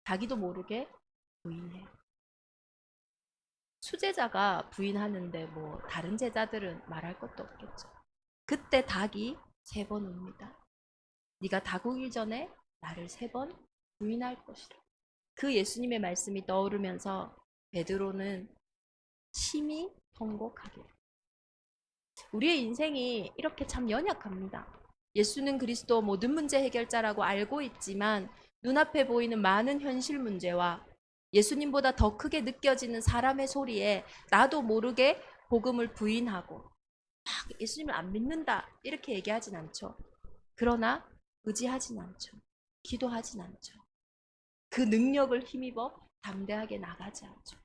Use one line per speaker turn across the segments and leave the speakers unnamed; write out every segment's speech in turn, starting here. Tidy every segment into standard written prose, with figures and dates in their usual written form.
자기도 모르게 부인해요. 수제자가 부인하는데 뭐 다른 제자들은 말할 것도 없겠죠. 그때 닭이 3번 웁니다. 네가 닭 우기 전에 나를 3번 부인할 것이라. 그 예수님의 말씀이 떠오르면서 베드로는 심히 통곡하게. 우리의 인생이 이렇게 참 연약합니다. 예수는 그리스도 모든 문제 해결자라고 알고 있지만 눈앞에 보이는 많은 현실 문제와 예수님보다 더 크게 느껴지는 사람의 소리에 나도 모르게 복음을 부인하고 막 예수님을 안 믿는다 이렇게 얘기하진 않죠. 그러나 의지하진 않죠. 기도하진 않죠. 그 능력을 힘입어 담대하게 나가지 않죠.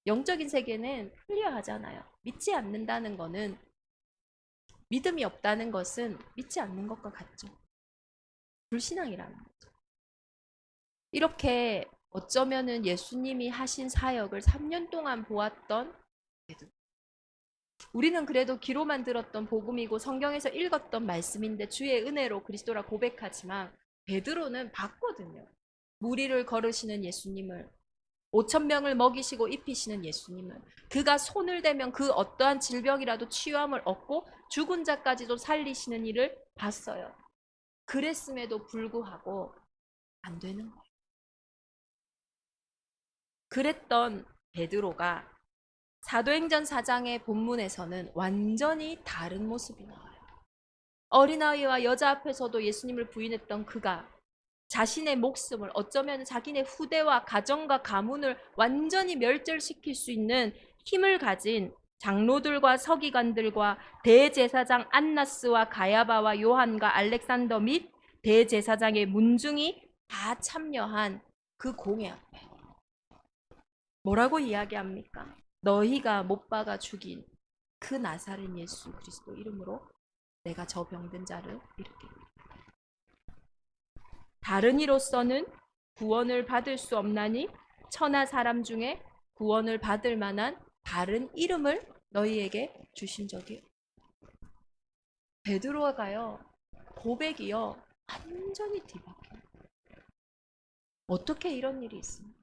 영적인 세계는 클리어하잖아요. 믿지 않는다는 거는, 믿음이 없다는 것은 믿지 않는 것과 같죠. 불신앙이라는 거죠. 이렇게 어쩌면은 예수님이 하신 사역을 3년 동안 보았던 베드로. 우리는 그래도 귀로만 들었던 복음이고 성경에서 읽었던 말씀인데 주의 은혜로 그리스도라 고백하지만 베드로는 봤거든요. 무리를 걸으시는 예수님을, 5천 명을 먹이시고 입히시는 예수님을, 그가 손을 대면 그 어떠한 질병이라도 치유함을 얻고 죽은 자까지도 살리시는 일을 봤어요. 그랬음에도 불구하고 안 되는 거예요. 그랬던 베드로가 사도행전 4장의 본문에서는 완전히 다른 모습이 나와요. 어린아이와 여자 앞에서도 예수님을 부인했던 그가 자신의 목숨을, 어쩌면 자기네 후대와 가정과 가문을 완전히 멸절시킬 수 있는 힘을 가진 장로들과 서기관들과 대제사장 안나스와 가야바와 요한과 알렉산더 및 대제사장의 문중이 다 참여한 그 공회 앞에 뭐라고 이야기합니까? 너희가 못 박아 죽인 그 나사렛 예수 그리스도 이름으로 내가 저 병든 자를 일으키리. 다른 이로서는 구원을 받을 수 없나니 천하 사람 중에 구원을 받을 만한 다른 이름을 너희에게 주신 적이. 베드로가요, 고백이요 완전히 뒤바뀌어요. 어떻게 이런 일이 있습니까?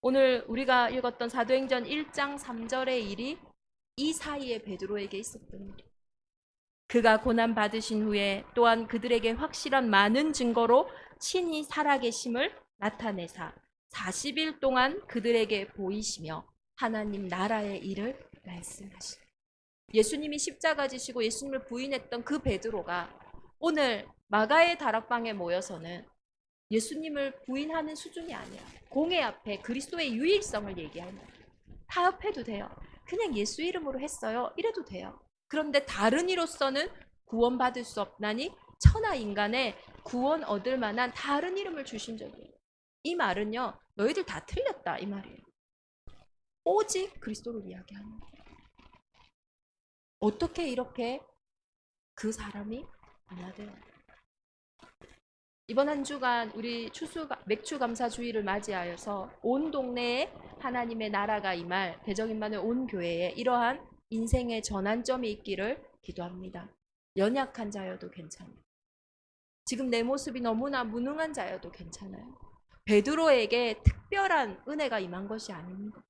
오늘 우리가 읽었던 사도행전 1장 3절의 일이 이 사이에 베드로에게 있었던 일이에요. 그가 고난 받으신 후에 또한 그들에게 확실한 많은 증거로 친히 살아계심을 나타내사 40일 동안 그들에게 보이시며 하나님 나라의 일을 말씀하시니. 예수님이 십자가 지시고 예수님을 부인했던 그 베드로가 오늘 마가의 다락방에 모여서는 예수님을 부인하는 수준이 아니야. 공회 앞에 그리스도의 유일성을 얘기하는. 타협해도 돼요. 그냥 예수 이름으로 했어요. 이래도 돼요. 그런데 다른 이로서는 구원받을 수 없나니 천하 인간의 구원 얻을 만한 다른 이름을 주신 적이에요. 이 말은요, 너희들 다 틀렸다 이 말이에요. 오직 그리스도를 이야기하는 거예요. 어떻게 이렇게 그 사람이 변화돼요? 이번 한 주간 우리 맥주 감사 주일을 맞이하여서 온 동네에 하나님의 나라가 임할 배정인만의 온 교회에 이러한 인생의 전환점이 있기를 기도합니다. 연약한 자여도 괜찮아요. 지금 내 모습이 너무나 무능한 자여도 괜찮아요. 베드로에게 특별한 은혜가 임한 것이 아닙니다.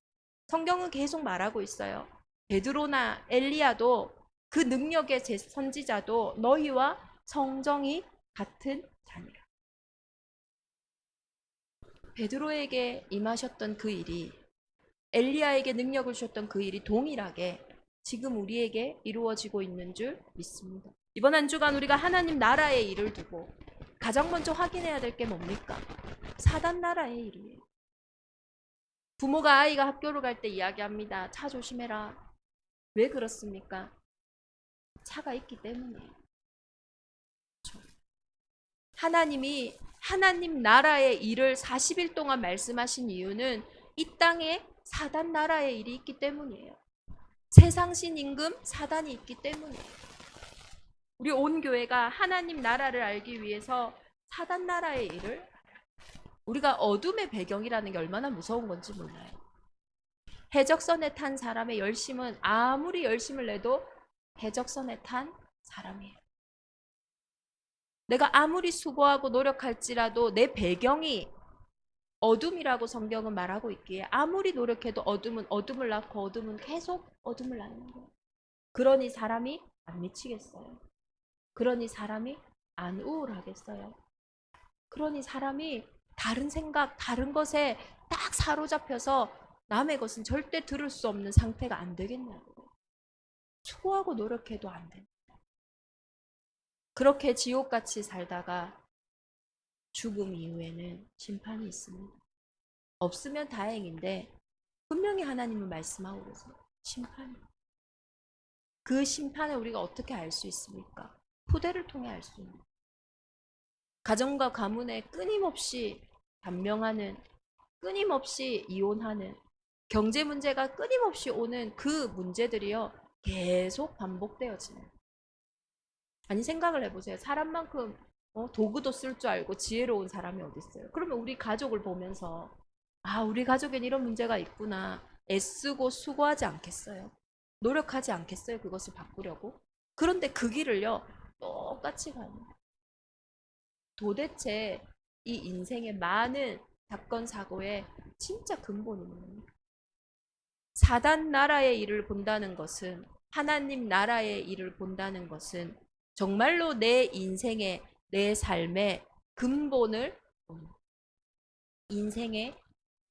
성경은 계속 말하고 있어요. 베드로나 엘리야도 그 능력의 선지자도 너희와 성정이 같은 자니라. 베드로에게 임하셨던 그 일이, 엘리야에게 능력을 주셨던 그 일이 동일하게 지금 우리에게 이루어지고 있는 줄 믿습니다. 이번 한 주간 우리가 하나님 나라의 일을 두고 가장 먼저 확인해야 될 게 뭡니까? 사단 나라의 일이에요. 부모가 아이가 학교를 갈 때 이야기합니다. 차 조심해라. 왜 그렇습니까? 차가 있기 때문이에요. 하나님이 하나님 나라의 일을 40일 동안 말씀하신 이유는 이 땅에 사단 나라의 일이 있기 때문이에요. 세상신 임금 사단이 있기 때문이에요. 우리 온 교회가 하나님 나라를 알기 위해서 사단 나라의 일을, 우리가 어둠의 배경이라는 게 얼마나 무서운 건지 몰라요. 해적선에 탄 사람의 열심은 아무리 열심을 내도 해적선에 탄 사람이에요. 내가 아무리 수고하고 노력할지라도 내 배경이 어둠이라고 성경은 말하고 있기에 아무리 노력해도 어둠은 어둠을 낳고 어둠은 계속 어둠을 낳는 거예요. 그러니 사람이 안 미치겠어요. 그러니 사람이 안 우울하겠어요. 그러니 사람이 다른 생각, 다른 것에 딱 사로잡혀서 남의 것은 절대 들을 수 없는 상태가 안 되겠냐고. 수고하고 노력해도 안 돼. 그렇게 지옥같이 살다가 죽음 이후에는 심판이 있습니다. 없으면 다행인데 분명히 하나님은 말씀하고 계세요. 심판이. 그 심판을 우리가 어떻게 알 수 있습니까? 후대를 통해 알 수 있는. 가정과 가문에 끊임없이 단명하는, 끊임없이 이혼하는, 경제 문제가 끊임없이 오는 그 문제들이요 계속 반복되어지는. 아니 생각을 해보세요. 사람만큼 도구도 쓸 줄 알고 지혜로운 사람이 어디 있어요? 그러면 우리 가족을 보면서 아 우리 가족엔 이런 문제가 있구나 애쓰고 수고하지 않겠어요? 노력하지 않겠어요? 그것을 바꾸려고? 그런데 그 길을요 똑같이 가는. 도대체 이 인생의 많은 사건 사고의 진짜 근본이 뭡니까? 사단 나라의 일을 본다는 것은, 하나님 나라의 일을 본다는 것은 정말로 내 인생의, 내 삶의 근본을, 인생의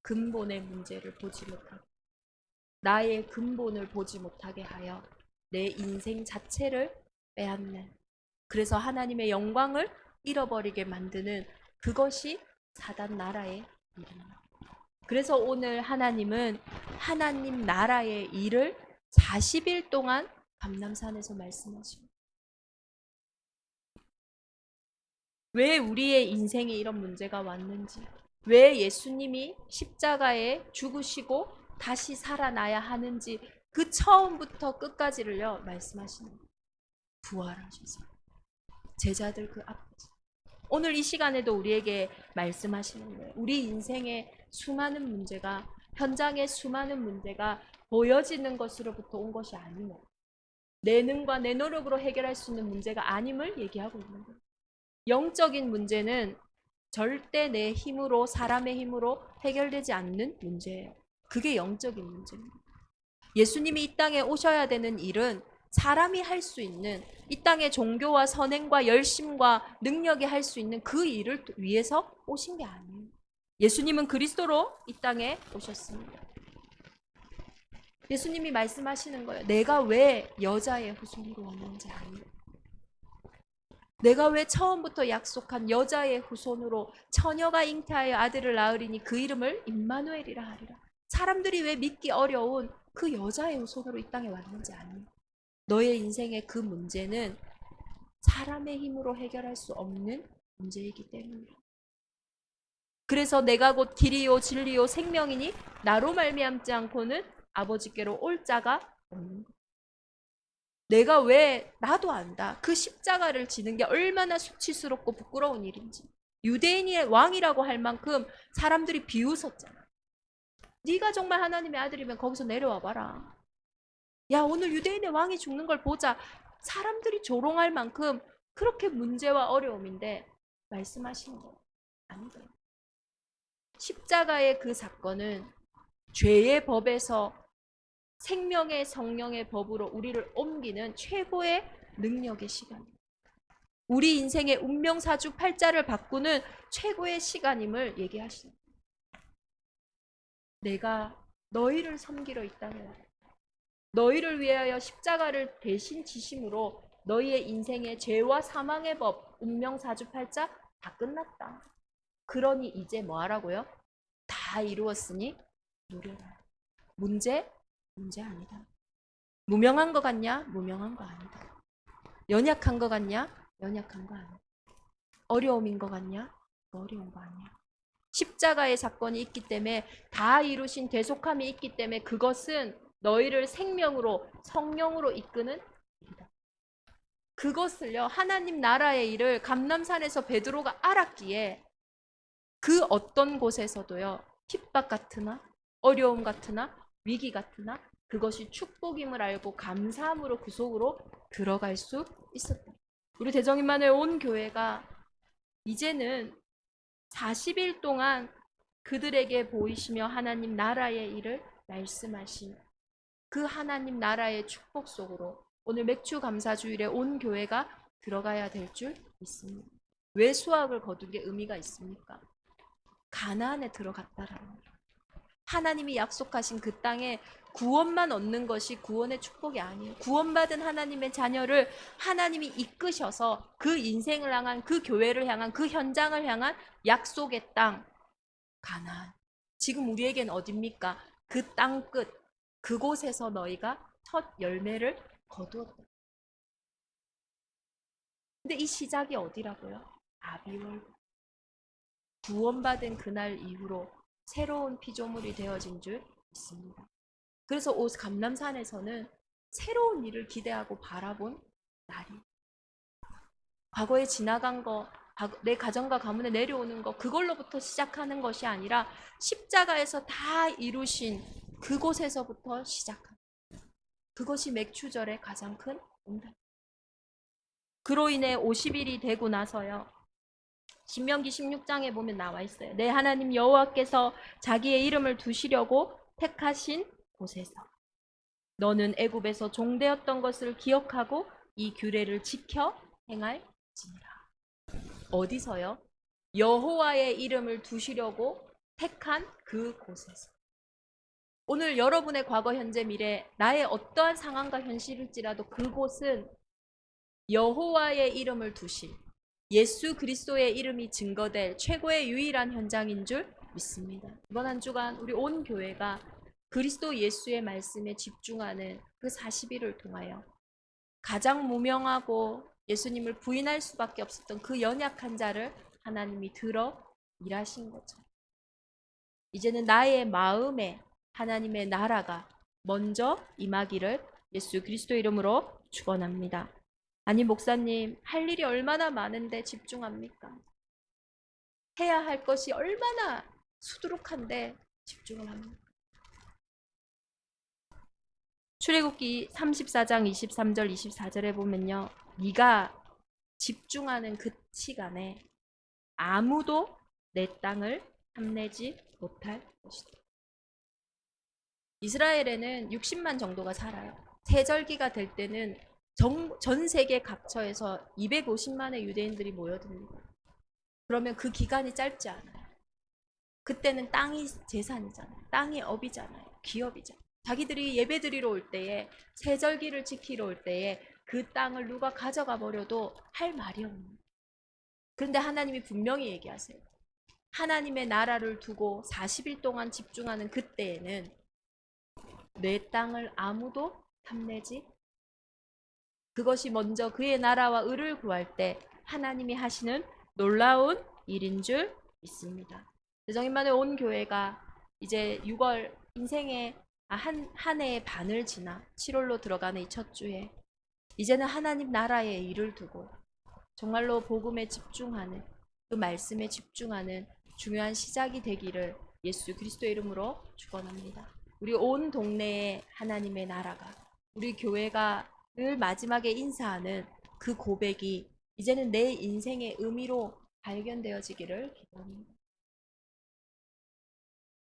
근본의 문제를 보지 못하고 나의 근본을 보지 못하게 하여 내 인생 자체를 빼앗는, 그래서 하나님의 영광을 잃어버리게 만드는 그것이 사단 나라의 일입니다. 그래서 오늘 하나님은 하나님 나라의 일을 40일 동안 감람산에서 말씀하십니다. 왜 우리의 인생에 이런 문제가 왔는지, 왜 예수님이 십자가에 죽으시고 다시 살아나야 하는지 그 처음부터 끝까지를요 말씀하시는 거예요. 부활하셔서 제자들 그 앞에서 오늘 이 시간에도 우리에게 말씀하시는 거예요. 우리 인생의 수많은 문제가, 현장의 수많은 문제가 보여지는 것으로부터 온 것이 아니며 내 능과 내 노력으로 해결할 수 있는 문제가 아님을 얘기하고 있는 거예요. 영적인 문제는 절대 내 힘으로, 사람의 힘으로 해결되지 않는 문제예요. 그게 영적인 문제입니다. 예수님이 이 땅에 오셔야 되는 일은 사람이 할 수 있는, 이 땅의 종교와 선행과 열심과 능력이 할 수 있는 그 일을 위해서 오신 게 아니에요. 예수님은 그리스도로 이 땅에 오셨습니다. 예수님이 말씀하시는 거예요. 내가 왜 여자의 후손으로 왔는지 아니에요. 내가 왜 처음부터 약속한 여자의 후손으로 처녀가 잉태하여 아들을 낳으리니 그 이름을 임마누엘이라 하리라. 사람들이 왜 믿기 어려운 그 여자의 후손으로 이 땅에 왔는지 아니에요. 너의 인생의 그 문제는 사람의 힘으로 해결할 수 없는 문제이기 때문이에요. 그래서 내가 곧 길이요 진리요 생명이니 나로 말미암지 않고는 아버지께로 올 자가 없는 거예요. 내가 왜, 나도 안다. 그 십자가를 지는 게 얼마나 수치스럽고 부끄러운 일인지. 유대인의 왕이라고 할 만큼 사람들이 비웃었잖아. 네가 정말 하나님의 아들이면 거기서 내려와 봐라. 야, 오늘 유대인의 왕이 죽는 걸 보자. 사람들이 조롱할 만큼 그렇게 문제와 어려움인데 말씀하시는 거 아니에요. 십자가의 그 사건은 죄의 법에서 생명의 성령의 법으로 우리를 옮기는 최고의 능력의 시간입니다. 우리 인생의 운명사주 팔자를 바꾸는 최고의 시간임을 얘기하십니다. 내가 너희를 섬기러 이 땅에 왔다. 너희를 위하여 십자가를 대신 지심으로 너희의 인생의 죄와 사망의 법, 운명사주팔자 다 끝났다. 그러니 이제 뭐 하라고요? 다 이루었으니 누려라. 문제 아니다. 무명한 거 같냐? 무명한 거 아니다. 연약한 거 같냐? 연약한 거 아니다. 어려움인 거 같냐? 어려운 거 아니야. 십자가의 사건이 있기 때문에, 다 이루신 대속함이 있기 때문에 그것은 너희를 생명으로, 성령으로 이끄는 일이다. 그것을요, 하나님 나라의 일을 감람산에서 베드로가 알았기에 그 어떤 곳에서도요, 핍박 같으나 어려움 같으나 위기 같으나 그것이 축복임을 알고 감사함으로 그 속으로 들어갈 수 있었다. 우리 대정임만의 온 교회가 이제는 40일 동안 그들에게 보이시며 하나님 나라의 일을 말씀하신 그 하나님 나라의 축복 속으로 오늘 맥주 감사 주일에 온 교회가 들어가야 될 줄 믿습니다. 왜 수확을 거둔 게 의미가 있습니까? 가나안에 들어갔다라는 거예요. 하나님이 약속하신 그 땅에 구원만 얻는 것이 구원의 축복이 아니에요. 구원받은 하나님의 자녀를 하나님이 이끄셔서 그 인생을 향한, 그 교회를 향한, 그 현장을 향한 약속의 땅 가나안. 지금 우리에겐 어딥니까? 그 땅 끝, 그곳에서 너희가 첫 열매를 거두었다. 근데 이 시작이 어디라고요? 아비월. 구원받은 그날 이후로 새로운 피조물이 되어진 줄 믿습니다. 그래서 오 감람산에서는 새로운 일을 기대하고 바라본 날이, 과거에 지나간 거, 내 가정과 가문에 내려오는 거, 그걸로부터 시작하는 것이 아니라 십자가에서 다 이루신 그곳에서부터 시작합니다. 그것이 맥추절의 가장 큰 응답. 그로 인해 50일이 되고 나서요, 신명기 16장에 보면 나와 있어요. 내 하나님 여호와께서 자기의 이름을 두시려고 택하신 곳에서 너는 애굽에서 종되었던 것을 기억하고 이 규례를 지켜 행할지니라. 어디서요? 여호와의 이름을 두시려고 택한 그 곳에서. 오늘 여러분의 과거, 현재, 미래, 나의 어떠한 상황과 현실일지라도 그곳은 여호와의 이름을 두신 예수 그리스도의 이름이 증거될 최고의 유일한 현장인 줄 믿습니다. 이번 한 주간 우리 온 교회가 그리스도 예수의 말씀에 집중하는 그 40일을 통하여 가장 무명하고 예수님을 부인할 수밖에 없었던 그 연약한 자를 하나님이 들어 일하신 거죠. 이제는 나의 마음에 하나님의 나라가 먼저 임하기를 예수 그리스도 이름으로 축원합니다. 아니 목사님, 할 일이 얼마나 많은데 집중합니까? 해야 할 것이 얼마나 수두룩한데 집중을 합니까? 출애굽기 34장 23절 24절에 보면요, 네가 집중하는 그 시간에 아무도 내 땅을 탐내지 못할 것이다. 이스라엘에는 60만 정도가 살아요. 세절기가 될 때는 전 세계 각처에서 250만의 유대인들이 모여듭니다. 그러면 그 기간이 짧지 않아요. 그때는 땅이 재산이잖아요. 땅이 업이잖아요. 기업이잖아요. 자기들이 예배드리러 올 때에, 세절기를 지키러 올 때에 그 땅을 누가 가져가 버려도 할 말이 없는. 그런데 하나님이 분명히 얘기하세요. 하나님의 나라를 두고 40일 동안 집중하는 그때에는 내 땅을 아무도 탐내지, 그것이 먼저 그의 나라와 의를 구할 때 하나님이 하시는 놀라운 일인 줄 믿습니다. 대정인만의 온 교회가 이제 6월 인생의 한 해의 반을 지나 7월로 들어가는 이 첫 주에 이제는 하나님 나라의 일을 두고 정말로 복음에 집중하는, 그 말씀에 집중하는 중요한 시작이 되기를 예수 그리스도의 이름으로 축원합니다. 우리 온 동네에 하나님의 나라가, 우리 교회가 늘 마지막에 인사하는 그 고백이 이제는 내 인생의 의미로 발견되어지기를 기도합니다.